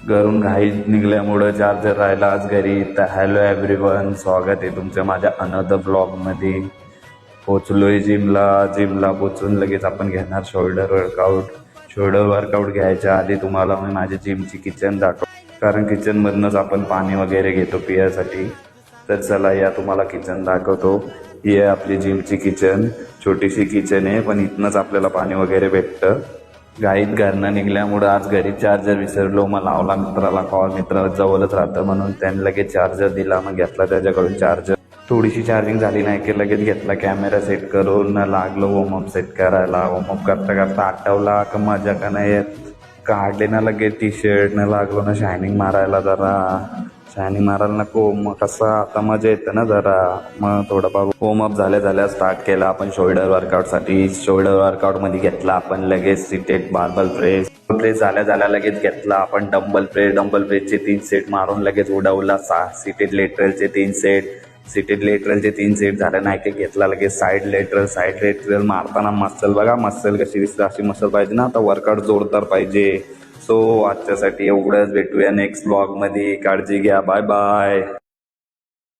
घरून घाईत निघल्यामुळं चार्जर राहिला आज घरी. तर हॅलो एव्हरीवन, स्वागत आहे तुमचं माझ्या अनदर ब्लॉगमध्ये. पोचलोय जिमला पोचून लगेच आपण घेणार शोल्डर वर्कआउट घ्यायच्या आधी तुम्हाला मी माझ्या जिमची किचन दाखव, कारण किचनमधनंच आपण पाणी वगैरे घेतो पियासाठी. तर चला या तुम्हाला किचन दाखवतो. ही आहे आपली जिमची किचन. छोटीशी किचन आहे, पण इथनंच आपल्याला पाणी वगैरे भेटतं. घाईत घरनं निघल्यामुळं आज घरी चार्जर विसरलो. मग लावला मित्राला कॉल, मित्र जवळच राहतं म्हणून त्याने लगेच चार्जर दिला. मग घेतला त्याच्याकडून चार्जर. थोडीशी चार्जिंग झाली नाही की लगेच घेतला कॅमेरा सेट करून लागलो वॉर्मअप सेट करायला. वॉर्मअप करता करता आठवला का मजा का नाही येत, काढले ना लगेच टी शर्ट न लागलो ना शायनिंग मारायला. जरा शायनिंग मारायला नको मग कसं आता मजा येतं ना जरा. मग थोडंफार वॉर्मअप झाल्या स्टार्ट केला आपण शोल्डर वर्कआउटसाठी. शोल्डर वर्कआउटमध्ये घेतला आपण लगेच सिटेड बार्बल प्रेस झाल्या लगेच घेतला आपण डंबल प्रेसचे 3 सेट मारून लगेच उडवला. सिटेड लेटरलचे 3 सेट. सिटेड लेटरलचे 3 सेट झाले नाही की घेतला लगेच साईड लेटरल मारताना मसल बघा, मसल कशी दिसते अशी मसल पाहिजे ना. आता वर्कआउट जोरदार पाहिजे. सो आजच्यासाठी एवढंच. भेटूया नेक्स्ट ब्लॉगमध्ये. काळजी घ्या. Bye bye.